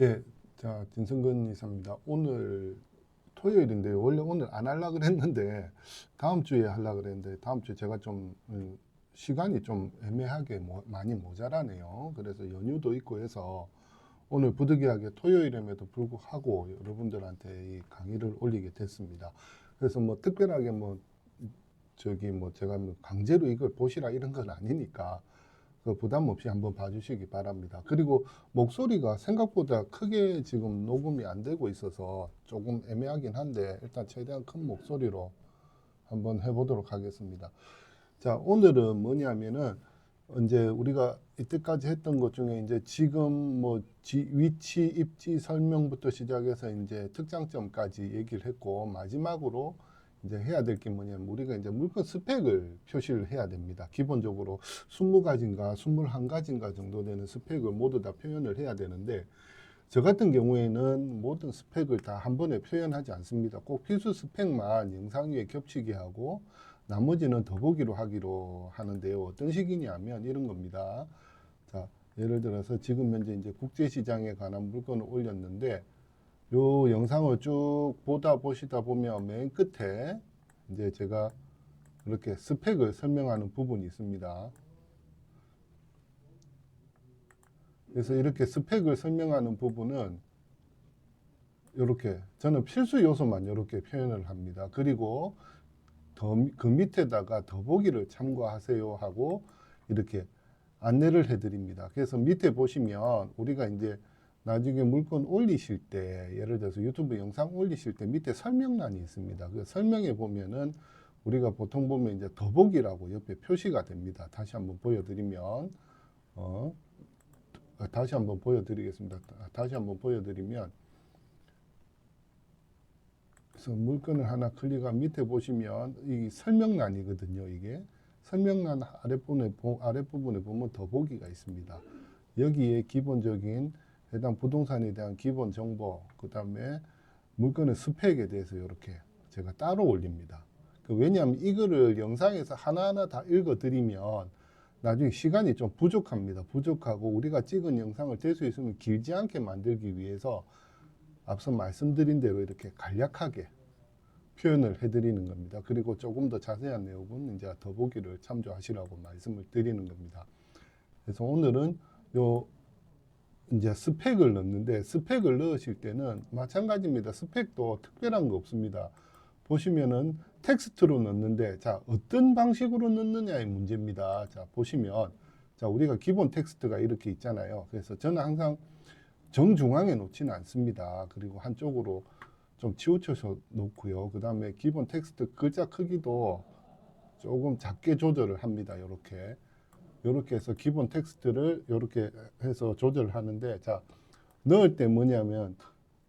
예, 자, 진성근 이사입니다. 오늘 토요일인데 원래 오늘 안 하려고 그랬는데 다음 주에 하려고 그랬는데 다음 주에 제가 좀 시간이 좀 애매하게 많이 모자라네요. 그래서 연휴도 있고 해서 오늘 부득이하게 토요일임에도 불구하고 여러분들한테 이 강의를 올리게 됐습니다. 그래서 뭐 특별하게 뭐 저기 뭐 제가 뭐 강제로 이걸 보시라 이런 건 아니니까 그 부담 없이 한번 봐주시기 바랍니다. 그리고 목소리가 생각보다 크게 지금 녹음이 안 되고 있어서 조금 애매하긴 한데 일단 최대한 큰 목소리로 한번 해보도록 하겠습니다. 자, 오늘은 뭐냐면은 이제 우리가 이때까지 했던 것 중에 이제 지금 뭐 위치, 입지 설명부터 시작해서 이제 특장점까지 얘기를 했고 마지막으로 이제 해야 될 게 뭐냐면 우리가 이제 물건 스펙을 표시를 해야 됩니다. 기본적으로 20가지인가 21가지인가 정도 되는 스펙을 모두 다 표현을 해야 되는데 저 같은 경우에는 모든 스펙을 다 한 번에 표현하지 않습니다. 꼭 필수 스펙만 영상 위에 겹치게 하고 나머지는 더보기로 하기로 하는데요. 어떤 식이냐면 이런 겁니다. 자, 예를 들어서 지금 현재 이제 국제시장에 관한 물건을 올렸는데 요 영상을 쭉 보시다 보면 맨 끝에 이제 제가 이렇게 스펙을 설명하는 부분이 있습니다. 그래서 이렇게 스펙을 설명하는 부분은 이렇게 저는 필수 요소만 이렇게 표현을 합니다. 그리고 그 밑에다가 더보기를 참고하세요 하고 이렇게 안내를 해드립니다. 그래서 밑에 보시면 우리가 이제 나중에 물건 올리실 때 예를 들어서 유튜브 영상 올리실 때 밑에 설명란이 있습니다. 그 설명에 보면은 우리가 보통 보면 이제 더보기라고 옆에 표시가 됩니다. 다시 한번 보여드리면 어, 다시 한번 보여드리겠습니다. 다시 한번 보여드리면 그래서 물건을 하나 클릭한 밑에 보시면 이 설명란이거든요. 이게 설명란 아랫부분에 보면 더보기가 있습니다. 여기에 기본적인 해당 부동산에 대한 기본 정보, 그 다음에 물건의 스펙에 대해서 이렇게 제가 따로 올립니다. 왜냐하면 이거를 영상에서 하나하나 다 읽어드리면 나중에 시간이 좀 부족합니다. 부족하고 우리가 찍은 영상을 될 수 있으면 길지 않게 만들기 위해서 앞서 말씀드린 대로 이렇게 간략하게 표현을 해드리는 겁니다. 그리고 조금 더 자세한 내용은 이제 더보기를 참조하시라고 말씀을 드리는 겁니다. 그래서 오늘은 요 이제 스펙을 넣는데 스펙을 넣으실 때는 마찬가지입니다. 스펙도 특별한 거 없습니다. 보시면은 텍스트로 넣는데 자 어떤 방식으로 넣느냐의 문제입니다. 자 보시면 자 우리가 기본 텍스트가 이렇게 있잖아요. 그래서 저는 항상 정중앙에 놓지는 않습니다. 그리고 한쪽으로 좀 치우쳐서 놓고요. 그 다음에 기본 텍스트 글자 크기도 조금 작게 조절을 합니다. 이렇게 해서 기본 텍스트를 이렇게 해서 조절을 하는데 자 넣을 때 뭐냐면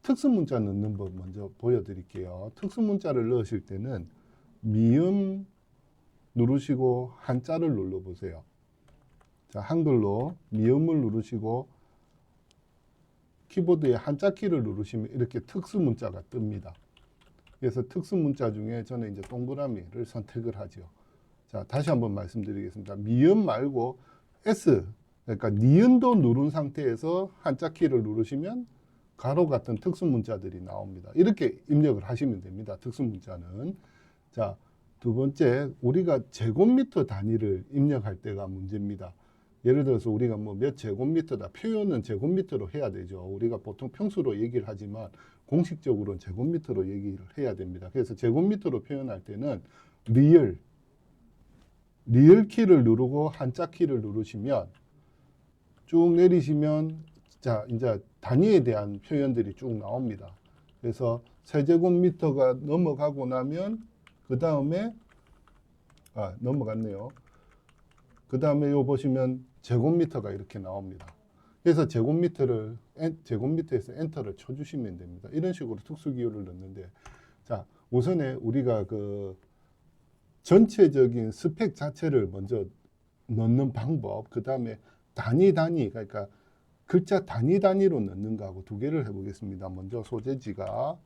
특수 문자 넣는 법 먼저 보여드릴게요. 특수 문자를 넣으실 때는 미음 누르시고 한자를 눌러보세요. 자 한글로 미음을 누르시고 키보드에 한자 키를 누르시면 이렇게 특수 문자가 뜹니다. 그래서 특수 문자 중에 저는 이제 동그라미를 선택을 하죠. 자, 다시 한번 말씀드리겠습니다. 미음 말고 S, 그러니까 니은도 누른 상태에서 한자 키를 누르시면 가로 같은 특수 문자들이 나옵니다. 이렇게 입력을 하시면 됩니다. 특수 문자는. 자, 두 번째, 우리가 제곱미터 단위를 입력할 때가 문제입니다. 예를 들어서 우리가 뭐 몇 제곱미터다. 표현은 제곱미터로 해야 되죠. 우리가 보통 평수로 얘기를 하지만 공식적으로는 제곱미터로 얘기를 해야 됩니다. 그래서 제곱미터로 표현할 때는 리얼, 리얼 키를 누르고 한자 키를 누르시면 쭉 내리시면 자, 이제 단위에 대한 표현들이 쭉 나옵니다. 그래서 세제곱미터가 넘어가고 나면 그 다음에 넘어갔네요. 그 다음에 요 보시면 제곱미터가 이렇게 나옵니다. 그래서 제곱미터에서 엔터를 쳐주시면 됩니다. 이런 식으로 특수기호를 넣는데 자 우선에 우리가 그 전체적인 스펙 자체를 먼저 넣는 방법, 그 다음에 단위 그러니까 글자 단위로 넣는 거하고 두 개를 해보겠습니다. 먼저 소재지가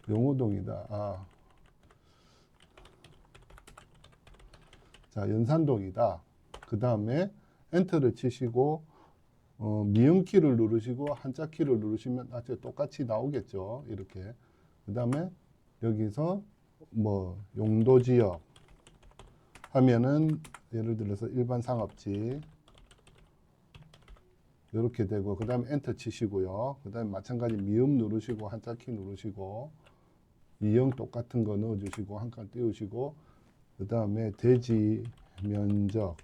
용호동이다. 자 연산동이다. 그 다음에 엔터를 치시고 미음 키를 누르시고 한자 키를 누르시면 아주 똑같이 나오겠죠. 이렇게. 그 다음에 여기서 뭐 용도 지역 하면은 예를 들어서 일반 상업지 이렇게 되고, 그 다음에 엔터 치시고요. 그 다음에 마찬가지 미음 누르시고 한자 키 누르시고 이형 똑같은 거 넣어주시고 한 칸 띄우시고, 그 다음에 대지 면적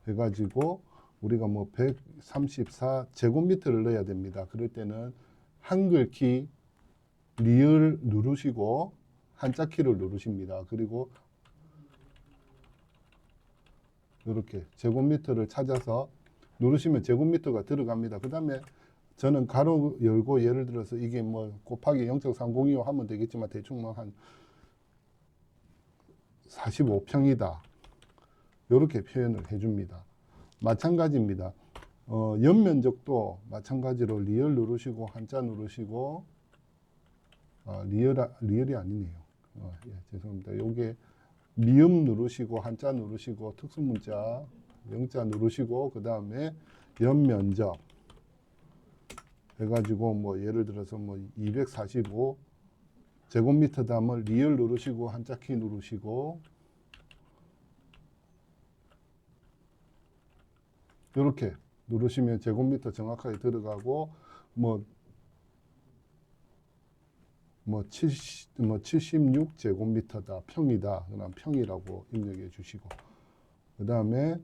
해가지고 우리가 뭐 134 제곱미터를 넣어야 됩니다. 그럴 때는 한글 키 리을 누르시고 한자 키를 누르십니다. 그리고 이렇게 제곱미터를 찾아서 누르시면 제곱미터가 들어갑니다. 그 다음에 저는 가로 열고 예를 들어서 이게 뭐 곱하기 0.305 하면 되겠지만 대충 뭐 한 45평이다. 이렇게 표현을 해줍니다. 마찬가지입니다. 연면적도 마찬가지로 리얼 누르시고 한자 누르시고 리얼이 아니네요. 예, 죄송합니다. 요게 미음 누르시고 한자 누르시고 특수문자 영자 누르시고 그 다음에 연면적 해가지고 뭐 예를 들어서 뭐 245 제곱미터다 하면 리얼 누르시고 한자 키 누르시고 이렇게 누르시면 제곱미터 정확하게 들어가고 뭐 76 제곱미터다 평이다 그럼 평이라고 입력해 주시고, 그 다음에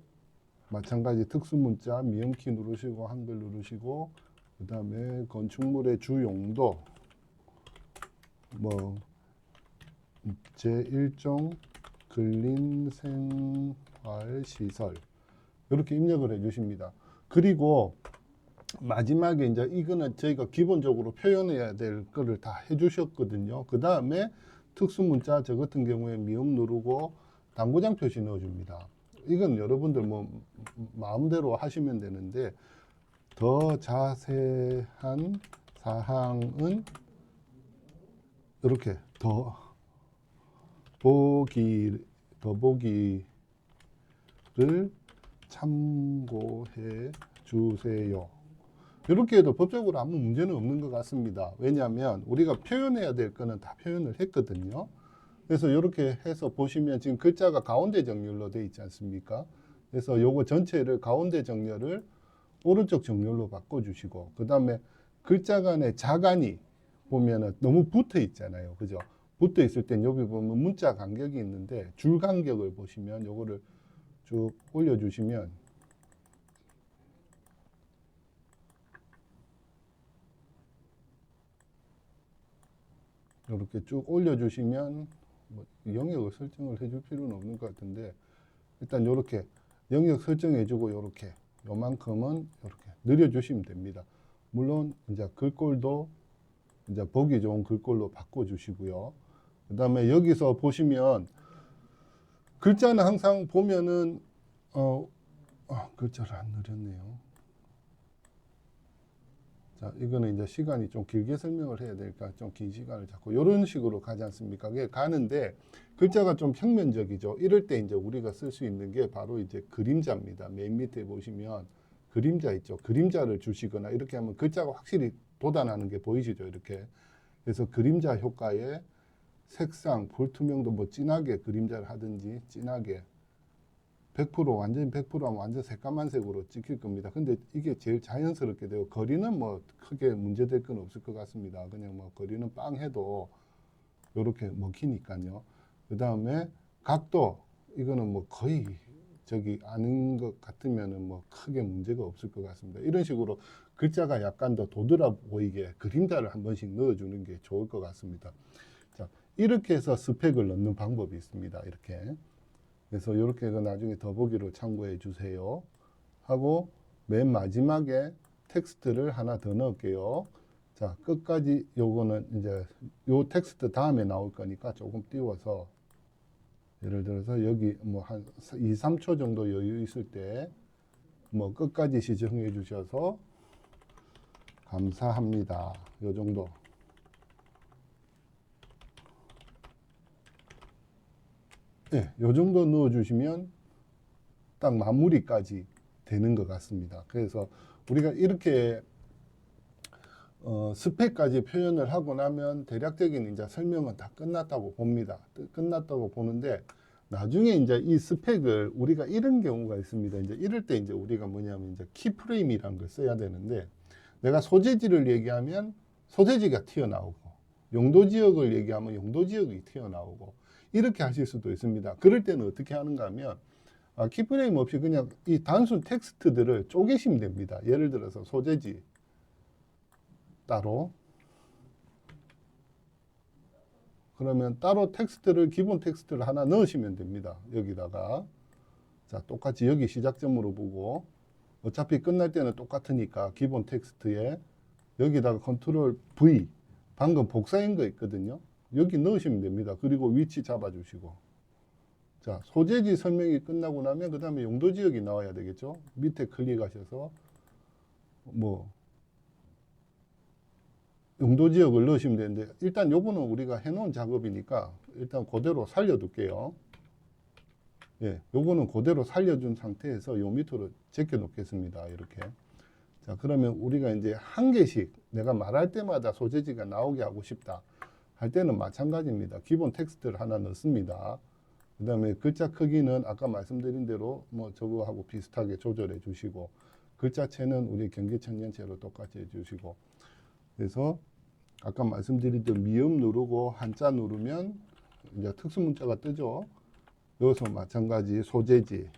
마찬가지 특수문자 미음키 누르시고 한글 누르시고, 그 다음에 건축물의 주용도 뭐 제1종 근린생활시설 이렇게 입력을 해 주십니다. 그리고 마지막에 이제 이거는 저희가 기본적으로 표현해야 될 거를 다 해 주셨거든요. 그 다음에 특수문자 저 같은 경우에 미음 누르고 당구장 표시 넣어 줍니다. 이건 여러분들 뭐 마음대로 하시면 되는데 더 자세한 사항은 이렇게 더보기를 참고해 주세요. 이렇게 해도 법적으로 아무 문제는 없는 것 같습니다. 왜냐하면 우리가 표현해야 될 거는 다 표현을 했거든요. 그래서 이렇게 해서 보시면 지금 글자가 가운데 정렬로 되어 있지 않습니까? 그래서 요거 전체를 가운데 정렬을 오른쪽 정렬로 바꿔주시고, 그 다음에 글자 간의 자간이 보면은 너무 붙어 있잖아요. 그죠? 붙어 있을 땐 여기 보면 문자 간격이 있는데 줄 간격을 보시면 요거를 쭉 올려주시면 이렇게 쭉 올려주시면 뭐 영역을 설정을 해줄 필요는 없는 것 같은데 일단 이렇게 영역 설정해주고 이렇게 요만큼은 이렇게 늘려주시면 됩니다. 물론 이제 글꼴도 이제 보기 좋은 글꼴로 바꿔주시고요. 그 다음에 여기서 보시면 글자는 항상 보면은 글자를 안 늘렸네요. 자, 이거는 이제 시간이 좀 길게 설명을 해야 되니까 좀 긴 시간을 잡고 이런 식으로 가지 않습니까? 그게 가는데 글자가 좀 평면적이죠. 이럴 때 이제 우리가 쓸 수 있는 게 바로 이제 그림자입니다. 맨 밑에 보시면 그림자 있죠. 그림자를 주시거나 이렇게 하면 글자가 확실히 돋아나는 게 보이시죠? 이렇게. 그래서 그림자 효과에 색상, 불투명도 뭐 진하게 그림자를 하든지 진하게 100% 완전히 100% 하면 완전 새까만 색으로 찍힐 겁니다. 근데 이게 제일 자연스럽게 되고 거리는 뭐 크게 문제될 건 없을 것 같습니다. 그냥 뭐 거리는 빵 해도 이렇게 먹히니까요. 그 다음에 각도 이거는 뭐 거의 저기 아는 것 같으면은 뭐 크게 문제가 없을 것 같습니다. 이런 식으로 글자가 약간 더 도드라 보이게 그림자를 한 번씩 넣어주는 게 좋을 것 같습니다. 자, 이렇게 해서 스펙을 넣는 방법이 있습니다. 이렇게. 그래서 이렇게 해서 나중에 더보기로 참고해 주세요. 하고 맨 마지막에 텍스트를 하나 더 넣을게요. 자, 끝까지 요거는 이제 요 텍스트 다음에 나올 거니까 조금 띄워서 예를 들어서 여기 뭐 한 2, 3초 정도 여유 있을 때 뭐 끝까지 시청해 주셔서 감사합니다. 요 정도. 네, 요 정도 넣어주시면 딱 마무리까지 되는 것 같습니다. 그래서 우리가 이렇게 스펙까지 표현을 하고 나면 대략적인 이제 설명은 다 끝났다고 봅니다. 끝났다고 보는데 나중에 이제 이 스펙을 우리가 이런 경우가 있습니다. 이제 이럴 때 이제 우리가 뭐냐면 이제 키프레임이라는 걸 써야 되는데 내가 소재지를 얘기하면 소재지가 튀어나오고 용도 지역을 얘기하면 용도 지역이 튀어나오고 이렇게 하실 수도 있습니다. 그럴 때는 어떻게 하는가 하면 키프레임 없이 그냥 이 단순 텍스트들을 쪼개시면 됩니다. 예를 들어서 소재지 따로 그러면 따로 텍스트를 기본 텍스트를 하나 넣으시면 됩니다. 여기다가 자 똑같이 여기 시작점으로 보고 어차피 끝날 때는 똑같으니까 기본 텍스트에 여기다가 컨트롤 V 방금 복사한 거 있거든요. 여기 넣으시면 됩니다. 그리고 위치 잡아주시고 자 소재지 설명이 끝나고 나면 그 다음에 용도 지역이 나와야 되겠죠. 밑에 클릭하셔서 뭐 용도 지역을 넣으시면 되는데 일단 요거는 우리가 해놓은 작업이니까 일단 그대로 살려둘게요. 예, 요거는 그대로 살려준 상태에서 요 밑으로 제껴 놓겠습니다. 이렇게. 자, 그러면 우리가 이제 한 개씩 내가 말할 때마다 소재지가 나오게 하고 싶다 할 때는 마찬가지입니다. 기본 텍스트를 하나 넣습니다. 그 다음에 글자 크기는 아까 말씀드린 대로 뭐 저거하고 비슷하게 조절해 주시고 글자체는 우리 경기청년체로 똑같이 해 주시고 그래서 아까 말씀드린 미음 누르고 한자 누르면 이제 특수문자가 뜨죠. 여기서 마찬가지 소재지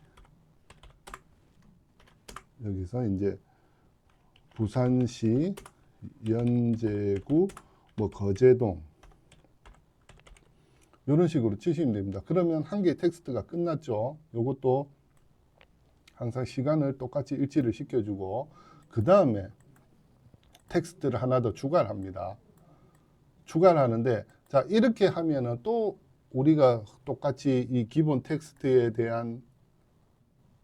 여기서 이제 부산시 연제구 뭐 거제동 이런 식으로 치시면 됩니다. 그러면 한 개의 텍스트가 끝났죠. 이것도 항상 시간을 똑같이 일치를 시켜주고 그 다음에 텍스트를 하나 더 추가를 합니다. 추가를 하는데 자 이렇게 하면은 또 우리가 똑같이 이 기본 텍스트에 대한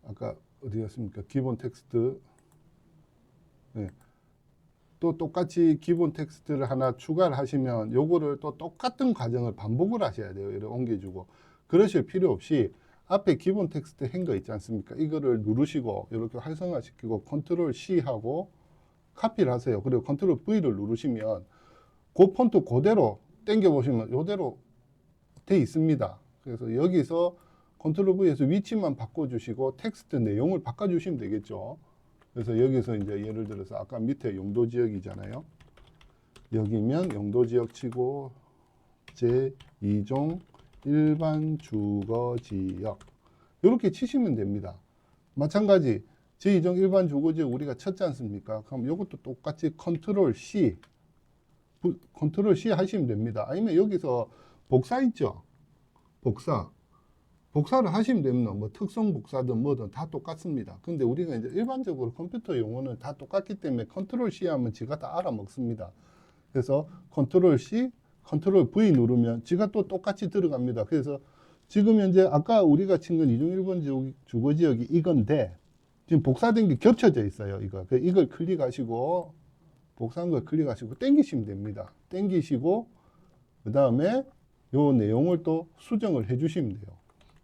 아까 어디였습니까? 기본 텍스트 네. 또 똑같이 기본 텍스트를 하나 추가를 하시면 요거를 또 똑같은 과정을 반복을 하셔야 돼요. 이렇게 옮겨주고 그러실 필요 없이 앞에 기본 텍스트 한 거 있지 않습니까? 이거를 누르시고 이렇게 활성화시키고 컨트롤 C 하고 카피를 하세요. 그리고 컨트롤 V를 누르시면 그 폰트 그대로 당겨 보시면 이대로 돼 있습니다. 그래서 여기서 컨트롤 V에서 위치만 바꿔주시고 텍스트 내용을 바꿔주시면 되겠죠. 그래서 여기서 이제 예를 들어서 아까 밑에 용도 지역이잖아요. 여기면 용도 지역 치고 제2종 일반 주거 지역 이렇게 치시면 됩니다. 마찬가지 제2종 일반 주거 지역 우리가 쳤지 않습니까? 그럼 이것도 똑같이 컨트롤 C 하시면 됩니다. 아니면 여기서 복사 있죠? 복사를 하시면 됩니다. 뭐 특성 복사든 뭐든 다 똑같습니다. 근데 우리가 이제 일반적으로 컴퓨터 용어는 다 똑같기 때문에 컨트롤 C 하면 지가 다 알아먹습니다. 그래서 컨트롤 C, 컨트롤 V 누르면 지가 또 똑같이 들어갑니다. 그래서 지금 현재 아까 우리가 친 건 2종 1번 주거 지역이 이건데 지금 복사된 게 겹쳐져 있어요. 이걸 클릭하시고 복사한 걸 클릭하시고 땡기시면 됩니다. 땡기시고 그 다음에 요 내용을 또 수정을 해주시면 돼요.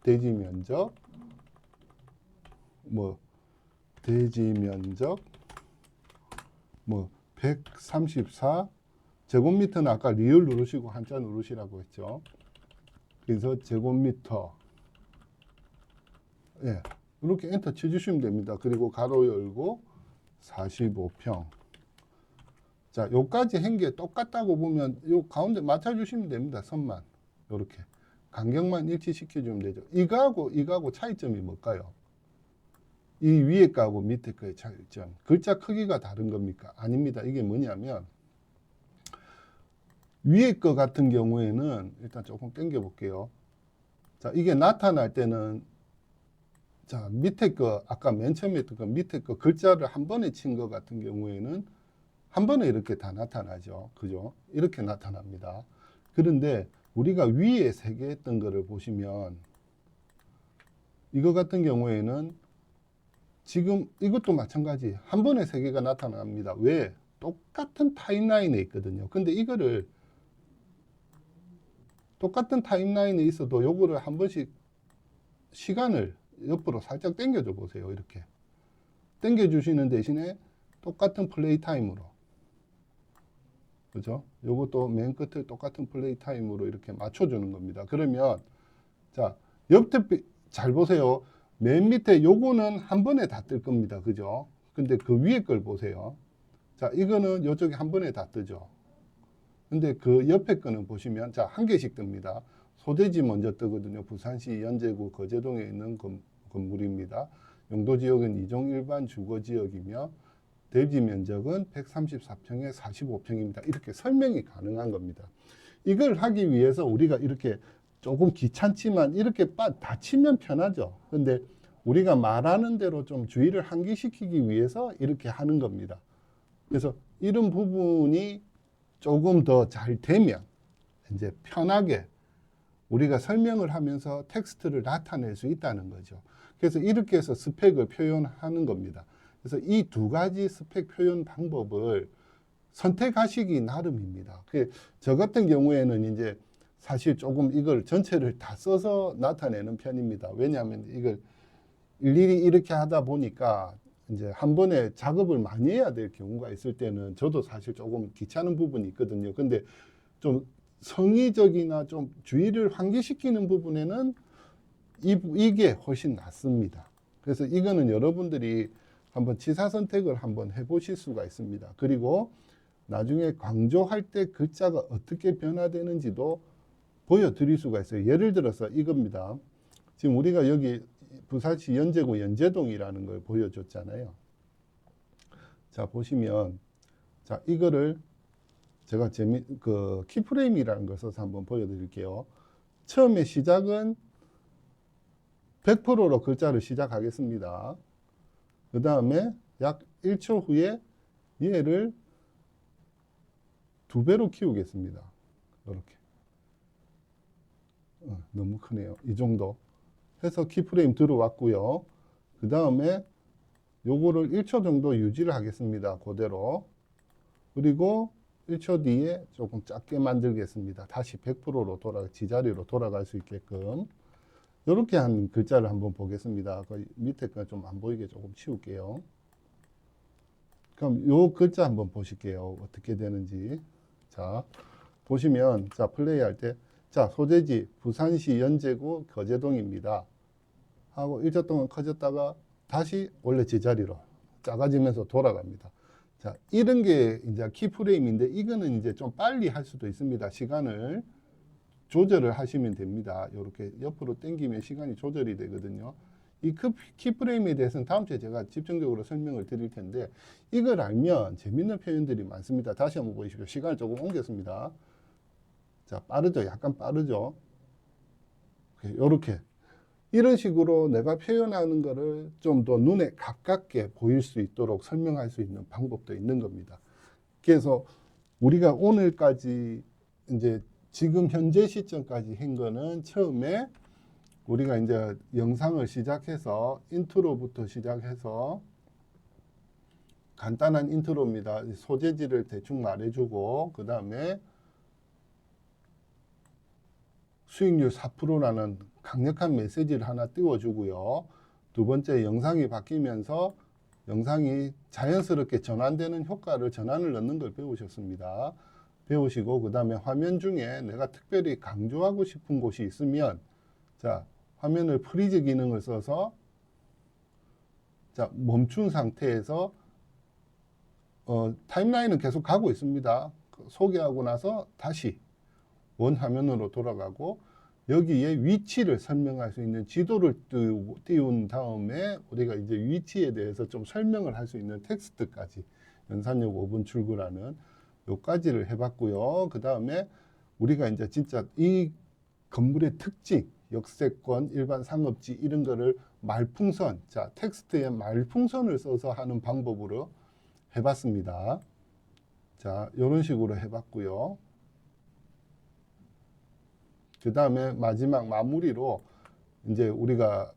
대지 면적 뭐 대지 면적 뭐 134 제곱미터는 아까 리을 누르시고 한자 누르시라고 했죠. 그래서 제곱미터 예 이렇게 엔터 쳐주시면 됩니다. 그리고 가로 열고 45평 자 요까지 한 게 똑같다고 보면 요 가운데 맞춰주시면 됩니다. 선만 요렇게 간격만 일치시켜 주면 되죠. 이거하고 차이점이 뭘까요? 이 위에 거하고 밑에 거의 차이점. 글자 크기가 다른 겁니까? 아닙니다. 이게 뭐냐면 위에 거 같은 경우에는 일단 조금 당겨 볼게요. 자, 이게 나타날 때는 자, 밑에 거 아까 맨 처음에 했던 거 밑에 거 글자를 한 번에 친 거 같은 경우에는 한 번에 이렇게 다 나타나죠. 그죠? 이렇게 나타납니다. 그런데 우리가 위에 세 개 했던 거를 보시면 이거 같은 경우에는 지금 이것도 마찬가지 한 번에 세 개가 나타납니다. 왜? 똑같은 타임라인에 있거든요. 근데 이거를 똑같은 타임라인에 있어도 요거를 한 번씩 시간을 옆으로 살짝 당겨줘 보세요. 이렇게 당겨주시는 대신에 똑같은 플레이 타임으로, 그죠? 요것도 맨 끝에 똑같은 플레이 타임으로 이렇게 맞춰주는 겁니다. 그러면 자, 옆에 잘 보세요. 맨 밑에 요거는 한 번에 다 뜰 겁니다. 그죠? 근데 그 위에 걸 보세요. 자, 이거는 요쪽에 한 번에 다 뜨죠. 근데 그 옆에 거는 보시면 자, 한 개씩 뜹니다. 소재지 먼저 뜨거든요. 부산시 연제구 거제동에 있는 건물입니다. 용도지역은 이종 일반 주거지역이며 대지 면적은 134평에 45평입니다. 이렇게 설명이 가능한 겁니다. 이걸 하기 위해서 우리가 이렇게 조금 귀찮지만 이렇게 다 치면 편하죠. 근데 우리가 말하는 대로 좀 주의를 환기시키기 위해서 이렇게 하는 겁니다. 그래서 이런 부분이 조금 더 잘 되면 이제 편하게 우리가 설명을 하면서 텍스트를 나타낼 수 있다는 거죠. 그래서 이렇게 해서 스펙을 표현하는 겁니다. 그래서 이 두 가지 스펙 표현 방법을 선택하시기 나름입니다. 저 같은 경우에는 이제 사실 조금 이걸 전체를 다 써서 나타내는 편입니다. 왜냐하면 이걸 일일이 이렇게 하다 보니까 이제 한 번에 작업을 많이 해야 될 경우가 있을 때는 저도 사실 조금 귀찮은 부분이 있거든요. 근데 좀 성의적이나 좀 주의를 환기시키는 부분에는 이게 훨씬 낫습니다. 그래서 이거는 여러분들이 한번 지사 선택을 한번 해보실 수가 있습니다. 그리고 나중에 강조할 때 글자가 어떻게 변화되는지도 보여드릴 수가 있어요. 예를 들어서 이겁니다. 지금 우리가 여기 부산시 연제구 연제동이라는 걸 보여줬잖아요. 자, 보시면 자, 이거를 제가 키프레임이라는 걸 써서 한번 보여드릴게요. 처음에 시작은 100%로 글자를 시작하겠습니다. 그 다음에 약 1초 후에 얘를 2배로 키우겠습니다. 이렇게. 너무 크네요. 이 정도 해서 키프레임 들어왔고요. 그 다음에 요거를 1초 정도 유지를 하겠습니다. 그대로. 그리고 1초 뒤에 조금 작게 만들겠습니다. 다시 100%로 지자리로 돌아갈 수 있게끔. 이렇게 한 글자를 한번 보겠습니다. 그 밑에 거 좀 안 보이게 조금 치울게요. 그럼 요 글자 한번 보실게요. 어떻게 되는지. 자, 보시면, 자, 플레이 할 때, 자, 소재지, 부산시 연제구 거제동입니다. 하고 1초 동안 커졌다가 다시 원래 제자리로 작아지면서 돌아갑니다. 자, 이런 게 이제 키프레임인데 이거는 이제 좀 빨리 할 수도 있습니다. 시간을 조절을 하시면 됩니다. 이렇게 옆으로 당기면 시간이 조절이 되거든요. 이 키프레임에 대해서는 다음 주에 제가 집중적으로 설명을 드릴 텐데 이걸 알면 재밌는 표현들이 많습니다. 다시 한번 보시죠. 시간을 조금 옮겼습니다. 자, 빠르죠? 약간 빠르죠? 이렇게 이런 식으로 내가 표현하는 거를 좀 더 눈에 가깝게 보일 수 있도록 설명할 수 있는 방법도 있는 겁니다. 그래서 우리가 오늘까지 이제 지금 현재 시점까지 한 거는 처음에 우리가 이제 영상을 시작해서 인트로부터 시작해서 간단한 인트로입니다. 소재지를 대충 말해주고 그 다음에 수익률 4%라는 강력한 메시지를 하나 띄워주고요. 두 번째, 영상이 바뀌면서 영상이 자연스럽게 전환되는 전환을 넣는 걸 배우셨습니다. 배우시고 그 다음에 화면 중에 내가 특별히 강조하고 싶은 곳이 있으면 자, 화면을 프리즈 기능을 써서 자, 멈춘 상태에서 타임라인은 계속 가고 있습니다. 소개하고 나서 다시 원 화면으로 돌아가고 여기에 위치를 설명할 수 있는 지도를 띄운 다음에 우리가 이제 위치에 대해서 좀 설명을 할 수 있는 텍스트까지 연산역 5분 출구라는 요까지를 해봤고요. 그 다음에 우리가 이제 진짜 이 건물의 특징, 역세권, 일반 상업지 이런 거를 말풍선, 자, 텍스트에 말풍선을 써서 하는 방법으로 해봤습니다. 자, 이런 식으로 해봤고요. 그 다음에 마지막 마무리로 이제 우리가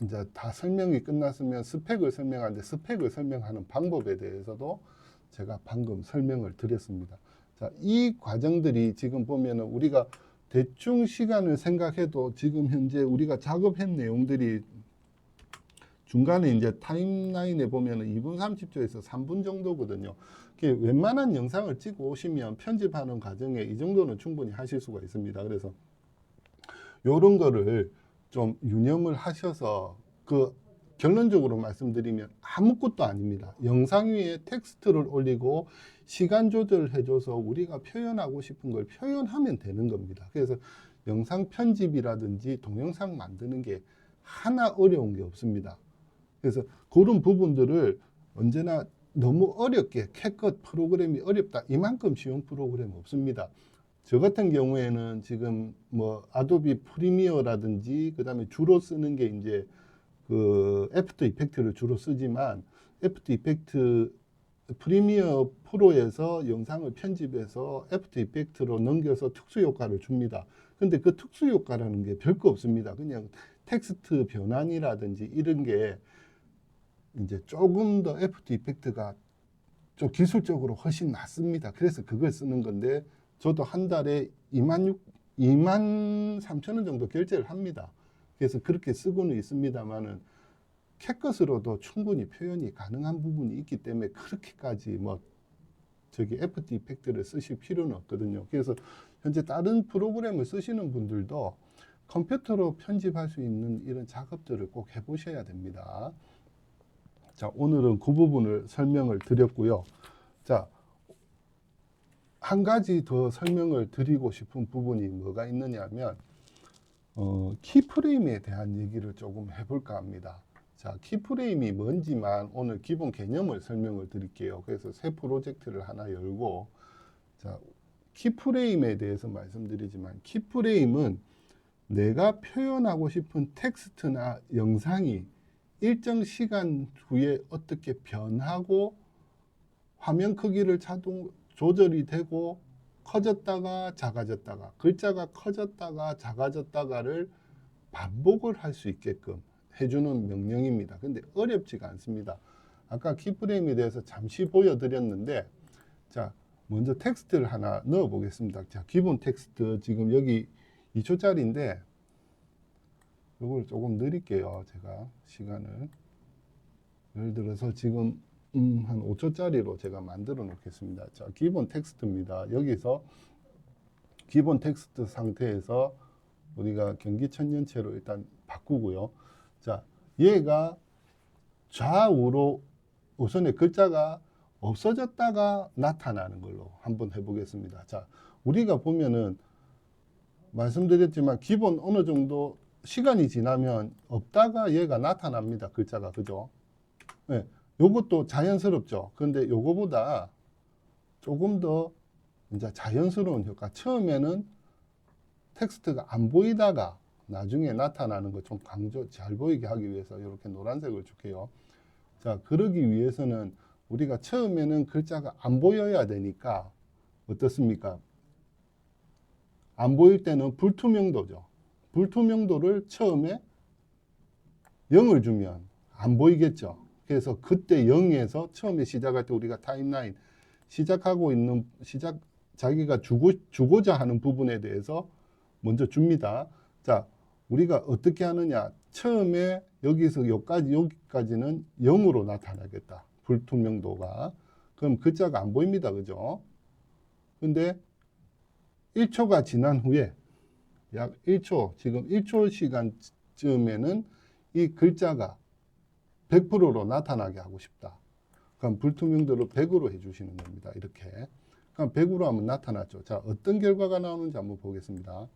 이제 다 설명이 끝났으면 스펙을 설명하는데 스펙을 설명하는 방법에 대해서도 제가 방금 설명을 드렸습니다. 자, 이 과정들이 지금 보면은 우리가 대충 시간을 생각해도 지금 현재 우리가 작업한 내용들이 중간에 이제 타임라인에 보면은 2분 30초에서 3분 정도거든요. 웬만한 영상을 찍고 오시면 편집하는 과정에 이 정도는 충분히 하실 수가 있습니다. 그래서 요런 거를 좀 유념을 하셔서 결론적으로 말씀드리면 아무것도 아닙니다. 영상 위에 텍스트를 올리고 시간 조절해줘서 우리가 표현하고 싶은 걸 표현하면 되는 겁니다. 그래서 영상 편집이라든지 동영상 만드는 게 하나 어려운 게 없습니다. 그래서 그런 부분들을 언제나 너무 어렵게 캡컷 프로그램이 어렵다 이만큼 쉬운 프로그램 없습니다. 저 같은 경우에는 지금 뭐 아도비 프리미어라든지 그다음에 주로 쓰는 게 이제 애프터 이펙트를 주로 쓰지만 애프터 이펙트 프리미어 프로에서 영상을 편집해서 애프터 이펙트로 넘겨서 특수 효과를 줍니다. 근데 그 특수 효과라는 게 별거 없습니다. 그냥 텍스트 변환이라든지 이런 게 이제 조금 더 애프터 이펙트가 좀 기술적으로 훨씬 낫습니다. 그래서 그걸 쓰는 건데 저도 한 달에 2만 3천 원 정도 결제를 합니다. 그래서 그렇게 쓰고는 있습니다만은 캡컷으로도 충분히 표현이 가능한 부분이 있기 때문에 그렇게까지 뭐 애프터 이펙트를 쓰실 필요는 없거든요. 그래서 현재 다른 프로그램을 쓰시는 분들도 컴퓨터로 편집할 수 있는 이런 작업들을 꼭 해보셔야 됩니다. 자, 오늘은 그 부분을 설명을 드렸고요. 자, 한 가지 더 설명을 드리고 싶은 부분이 뭐가 있느냐 하면 키프레임에 대한 얘기를 조금 해볼까 합니다. 자, 키프레임이 뭔지만 오늘 기본 개념을 설명을 드릴게요. 그래서 새 프로젝트를 하나 열고, 자, 키프레임에 대해서 말씀드리지만, 키프레임은 내가 표현하고 싶은 텍스트나 영상이 일정 시간 후에 어떻게 변하고 화면 크기를 자동 조절이 되고 커졌다가 작아졌다가 글자가 커졌다가 작아졌다가를 반복을 할 수 있게끔 해주는 명령입니다. 근데 어렵지가 않습니다. 아까 키프레임에 대해서 잠시 보여드렸는데, 자, 먼저 텍스트를 하나 넣어 보겠습니다. 자, 기본 텍스트 지금 여기 2초짜리인데 이걸 조금 느릴게요. 제가 시간을 예를 들어서 지금 한 5초짜리로 제가 만들어 놓겠습니다. 자, 기본 텍스트입니다. 여기서 기본 텍스트 상태에서 우리가 경기천년체로 일단 바꾸고요. 자, 얘가 좌우로 우선의 글자가 없어졌다가 나타나는 걸로 한번 해보겠습니다. 자, 우리가 보면은 말씀드렸지만 기본 어느 정도 시간이 지나면 없다가 얘가 나타납니다. 글자가. 그죠? 네, 요것도 자연스럽죠. 근데 요거보다 조금 더 이제 자연스러운 효과. 처음에는 텍스트가 안 보이다가 나중에 나타나는 거 좀 강조 잘 보이게 하기 위해서 이렇게 노란색을 줄게요. 자, 그러기 위해서는 우리가 처음에는 글자가 안 보여야 되니까 어떻습니까? 안 보일 때는 불투명도죠. 불투명도를 처음에 0을 주면 안 보이겠죠. 그래서 그때 0에서 처음에 시작할 때 우리가 타임라인 시작하고 있는 자기가 주고자 하는 부분에 대해서 먼저 줍니다. 자, 우리가 어떻게 하느냐? 처음에 여기서 여기까지는 0으로 나타나겠다. 불투명도가. 그럼 글자가 안 보입니다. 그죠? 근데 1초가 지난 후에 약 1초, 지금 1초 시간쯤에는 이 글자가 100%로 나타나게 하고 싶다. 그럼 불투명도를 100으로 해주시는 겁니다. 이렇게. 그럼 100으로 하면 나타났죠. 자, 어떤 결과가 나오는지 한번 보겠습니다.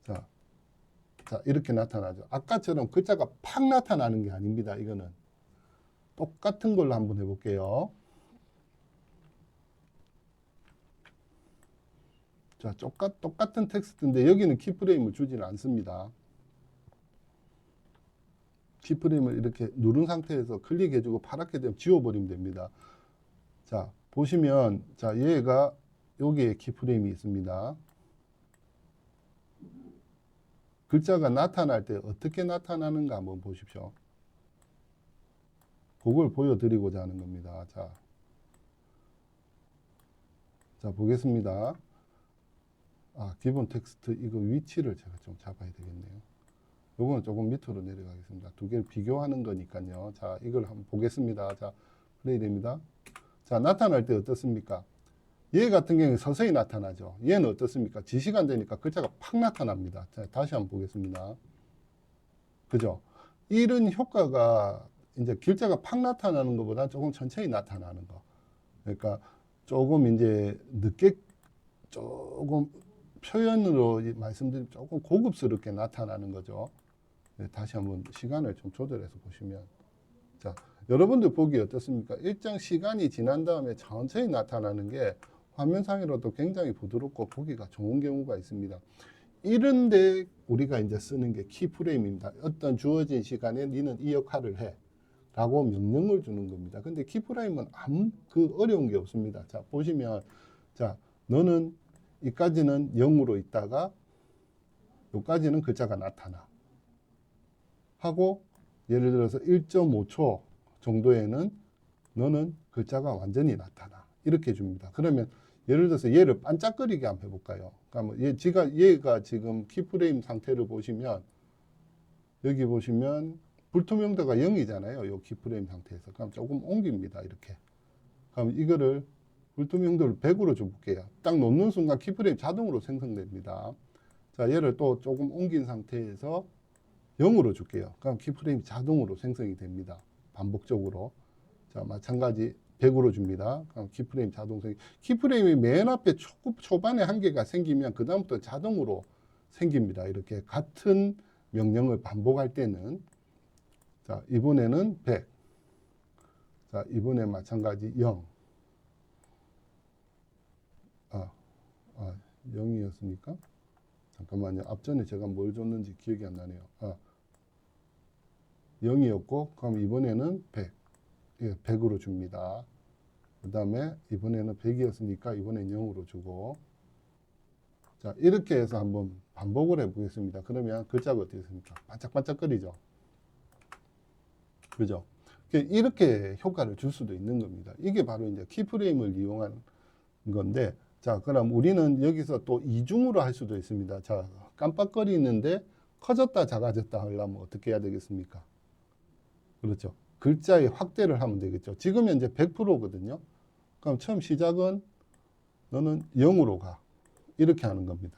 자, 이렇게 나타나죠. 아까처럼 글자가 팍 나타나는 게 아닙니다. 이거는. 똑같은 걸로 한번 해볼게요. 자, 똑같은 텍스트인데 여기는 키프레임을 주지는 않습니다. 키프레임을 이렇게 누른 상태에서 클릭해주고 파랗게 되면 지워버리면 됩니다. 자, 보시면, 자, 얘가 여기에 키프레임이 있습니다. 글자가 나타날 때 어떻게 나타나는가 한번 보십시오. 그걸 보여드리고자 하는 겁니다. 자, 보겠습니다. 기본 텍스트 이거 위치를 제가 좀 잡아야 되겠네요. 요거는 조금 밑으로 내려가겠습니다. 두 개를 비교하는 거니까요. 자, 이걸 한번 보겠습니다. 자, 플레이 됩니다. 자, 나타날 때 어떻습니까? 얘 같은 경우는 서서히 나타나죠. 얘는 어떻습니까? 지시간 되니까 글자가 팍 나타납니다. 자, 다시 한번 보겠습니다. 그죠? 이런 효과가 이제 글자가 팍 나타나는 것보다 조금 천천히 나타나는 거. 그러니까 조금 이제 늦게 조금 표현으로 말씀드리면 조금 고급스럽게 나타나는 거죠. 네, 다시 한번 시간을 좀 조절해서 보시면. 자, 여러분들 보기 어떻습니까? 일정 시간이 지난 다음에 천천히 나타나는 게 화면상으로도 굉장히 부드럽고 보기가 좋은 경우가 있습니다. 이런데 우리가 이제 쓰는 게 키프레임입니다. 어떤 주어진 시간에 니는 이 역할을 해 라고 명령을 주는 겁니다. 근데 키프레임은 아무 그 어려운 게 없습니다. 자, 보시면 자, 너는 이까지는 0으로 있다가 여기까지는 글자가 나타나 하고, 예를 들어서 1.5초 정도에는 너는 글자가 완전히 나타나 이렇게 줍니다. 그러면 예를 들어서 얘를 반짝거리게 한번 해볼까요? 그러니까 얘가 지금 키프레임 상태를 보시면 여기 보시면 불투명도가 0이잖아요. 이 키프레임 상태에서. 그럼 조금 옮깁니다. 이렇게. 그럼 이거를 불투명도를 100으로 줘볼게요. 딱 놓는 순간 키프레임 자동으로 생성됩니다. 자, 얘를 또 조금 옮긴 상태에서 0으로 줄게요. 그럼 키프레임이 자동으로 생성이 됩니다. 반복적으로. 자, 마찬가지 100으로 줍니다. 그럼 키프레임 자동 생성. 키프레임이 맨 앞에 초반에 한 개가 생기면 그 다음부터 자동으로 생깁니다. 이렇게 같은 명령을 반복할 때는. 자, 이번에는 100. 자, 이번에 마찬가지 0. 0이었습니까? 잠깐만요. 앞전에 제가 뭘 줬는지 기억이 안 나네요. 0이었고, 그럼 이번에는 100. 예, 100으로 줍니다. 그 다음에 이번에는 100이었으니까 이번엔 0으로 주고. 자, 이렇게 해서 한번 반복을 해보겠습니다. 그러면 글자가 어떻게 됐습니까? 반짝반짝거리죠? 그죠? 이렇게 효과를 줄 수도 있는 겁니다. 이게 바로 이제 키프레임을 이용한 건데, 자, 그럼 우리는 여기서 또 이중으로 할 수도 있습니다. 자, 깜빡거리는데 커졌다 작아졌다 하려면 어떻게 해야 되겠습니까? 그렇죠. 글자의 확대를 하면 되겠죠. 지금 현재 100%거든요. 그럼 처음 시작은 너는 0으로 가. 이렇게 하는 겁니다.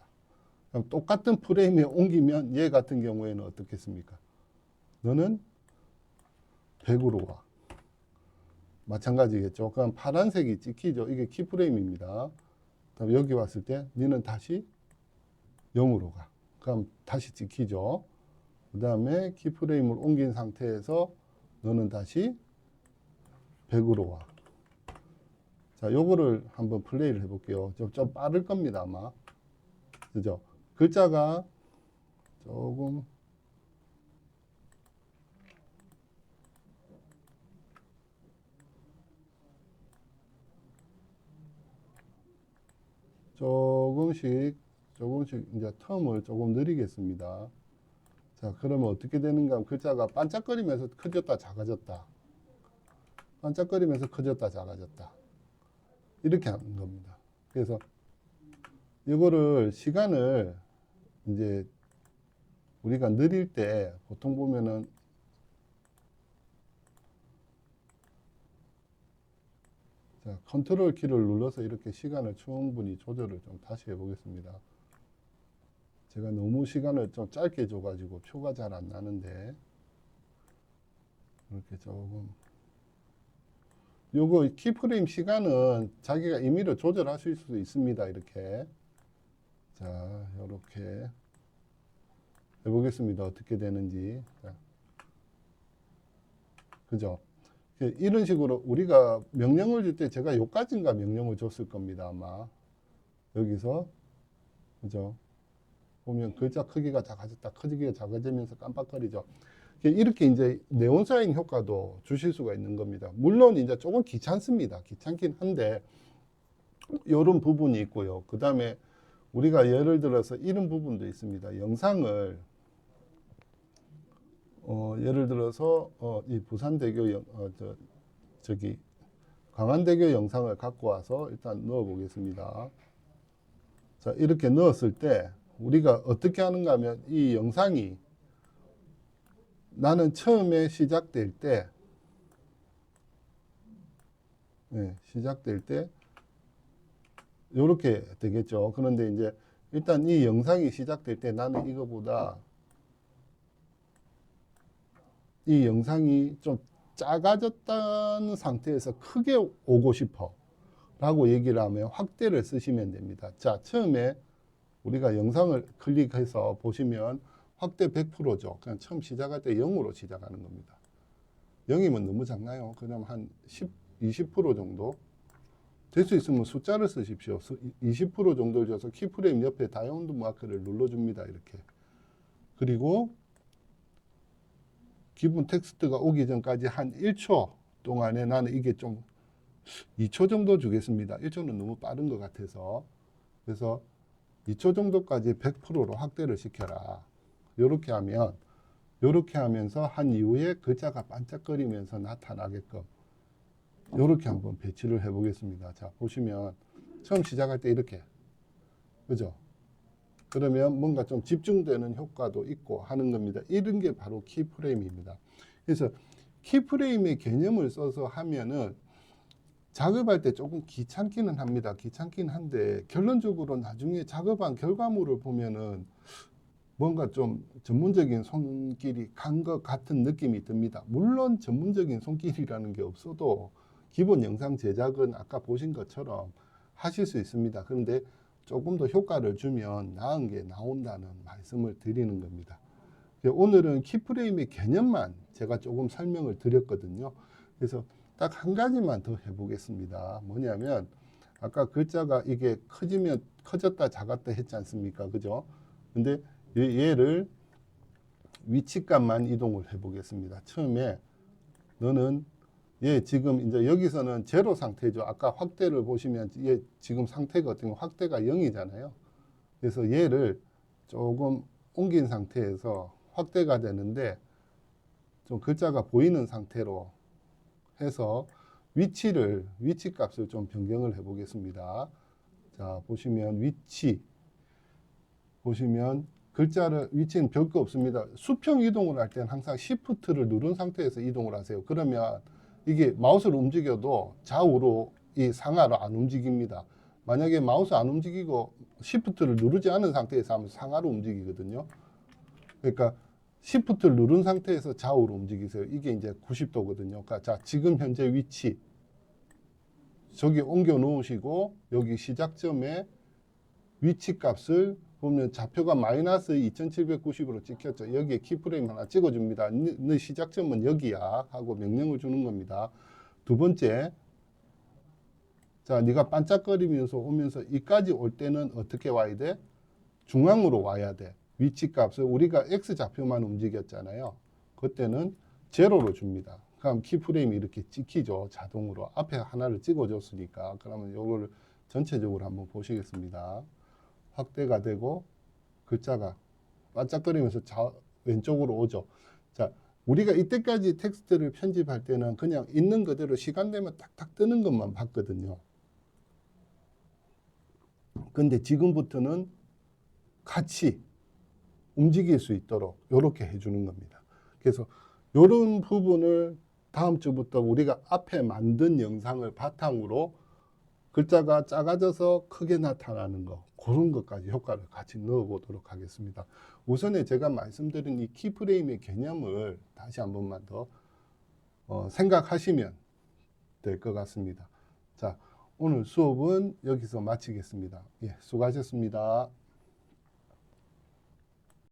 그럼 똑같은 프레임에 옮기면 얘 같은 경우에는 어떻겠습니까? 너는 100으로 와. 마찬가지겠죠. 그럼 파란색이 찍히죠. 이게 키프레임입니다. 그럼 여기 왔을 때 너는 다시 0으로 가. 그럼 다시 찍히죠. 그 다음에 키프레임을 옮긴 상태에서 너는 다시 100으로 와. 자, 요거를 한번 플레이를 해볼게요. 좀 빠를 겁니다, 아마. 그죠? 글자가 조금씩 이제 텀을 조금 느리겠습니다. 자, 그러면 어떻게 되는가 하면 글자가 반짝거리면서 커졌다 작아졌다. 반짝거리면서 커졌다 작아졌다. 이렇게 하는 겁니다. 그래서 이거를 시간을 이제 우리가 느릴 때 보통 보면은 자, 컨트롤 키를 눌러서 이렇게 시간을 충분히 조절을 좀 다시 해보겠습니다. 제가 너무 시간을 좀 짧게 줘가지고 표가 잘 안 나는데 이렇게 조금 요거 키프레임 시간은 자기가 임의로 조절하실 수도 있습니다. 이렇게 자, 이렇게 해보겠습니다. 어떻게 되는지. 자, 그죠? 이런 식으로 우리가 명령을 줄 때 제가 요까지인가 명령을 줬을 겁니다. 아마 여기서 그죠? 보면 글자 크기가 작아졌다, 크기가 작아지면서 깜빡거리죠. 이렇게 이제 네온사인 효과도 주실 수가 있는 겁니다. 물론 이제 조금 귀찮습니다. 귀찮긴 한데 이런 부분이 있고요. 그 다음에 우리가 예를 들어서 이런 부분도 있습니다. 영상을 예를 들어서 이 부산대교 저기 광안대교 영상을 갖고 와서 일단 넣어 보겠습니다. 자, 이렇게 넣었을 때 우리가 어떻게 하는가 하면 이 영상이 나는 처음에 시작될 때, 시작될 때 이렇게 되겠죠. 그런데 이제 일단 이 영상이 시작될 때 나는 이거보다 이 영상이 좀 작아졌다는 상태에서 크게 오고 싶어 라고 얘기를 하면 확대를 쓰시면 됩니다. 자, 처음에 우리가 영상을 클릭해서 보시면 확대 100%죠. 그냥 처음 시작할 때 0으로 시작하는 겁니다. 0이면 너무 작나요? 그럼 한 10, 20% 정도? 될 수 있으면 숫자를 쓰십시오. 20% 정도를 줘서 키프레임 옆에 다이아몬드 마크를 눌러줍니다. 이렇게. 그리고 기본 텍스트가 오기 전까지 한 1초 동안에 나는 이게 좀 2초 정도 주겠습니다. 1초는 너무 빠른 것 같아서. 그래서 2초 정도까지 100%로 확대를 시켜라. 이렇게 하면, 이렇게 하면서 한 이후에 글자가 반짝거리면서 나타나게끔 이렇게 한번 배치를 해 보겠습니다. 자, 보시면 처음 시작할 때 이렇게, 그죠? 그러면 뭔가 좀 집중되는 효과도 있고 하는 겁니다. 이런 게 바로 키프레임입니다. 그래서 키프레임의 개념을 써서 하면은 작업할 때 조금 귀찮기는 합니다. 귀찮긴 한데 결론적으로 나중에 작업한 결과물을 보면은 뭔가 좀 전문적인 손길이 간 것 같은 느낌이 듭니다. 물론 전문적인 손길이라는 게 없어도 기본 영상 제작은 아까 보신 것처럼 하실 수 있습니다. 그런데 조금 더 효과를 주면 나은 게 나온다는 말씀을 드리는 겁니다. 오늘은 키프레임의 개념만 제가 조금 설명을 드렸거든요. 그래서 딱 한 가지만 더 해보겠습니다. 뭐냐면 아까 글자가 이게 커졌다 작았다 했지 않습니까? 그죠? 근데 얘를 위치값만 이동을 해보겠습니다. 처음에 너는 얘 지금 이제 여기서는 제로 상태죠. 아까 확대를 보시면 얘 지금 상태가 어떤 확대가 0이잖아요. 그래서 얘를 조금 옮긴 상태에서 확대가 되는데 좀 글자가 보이는 상태로 해서 위치 값을 좀 변경을 해 보겠습니다. 자, 보시면 보시면 위치는 별거 없습니다. 수평 이동을 할 때는 항상 Shift를 누른 상태에서 이동을 하세요. 그러면 이게 마우스를 움직여도 좌우로 이 상하로 안 움직입니다. 만약에 마우스 안 움직이고 Shift를 누르지 않은 상태에서 하면 상하로 움직이거든요. 그러니까 Shift를 누른 상태에서 좌우로 움직이세요. 이게 이제 90도거든요. 그러니까 자, 지금 현재 위치 저기 옮겨 놓으시고 여기 시작점에 위치 값을 보면 좌표가 마이너스 2790으로 찍혔죠. 여기에 키프레임 하나 찍어줍니다. 너 시작점은 여기야 하고 명령을 주는 겁니다. 두 번째, 자, 네가 반짝거리면서 오면서 이까지 올 때는 어떻게 와야 돼? 중앙으로 와야 돼. 위치 값을 우리가 X좌표만 움직였잖아요. 그때는 제로로 줍니다. 그럼 키프레임이 이렇게 찍히죠. 자동으로. 앞에 하나를 찍어줬으니까. 그러면 이거를 전체적으로 한번 보시겠습니다. 확대가 되고 글자가 반짝거리면서 왼쪽으로 오죠. 자, 우리가 이때까지 텍스트를 편집할 때는 그냥 있는 그대로 시간 되면 탁탁 뜨는 것만 봤거든요. 근데 지금부터는 같이 움직일 수 있도록 이렇게 해주는 겁니다. 그래서 이런 부분을 다음 주부터 우리가 앞에 만든 영상을 바탕으로 글자가 작아져서 크게 나타나는 거, 그런 것까지 효과를 같이 넣어보도록 하겠습니다. 우선에 제가 말씀드린 이 키프레임의 개념을 다시 한 번만 더 생각하시면 될 것 같습니다. 자, 오늘 수업은 여기서 마치겠습니다. 예, 수고하셨습니다.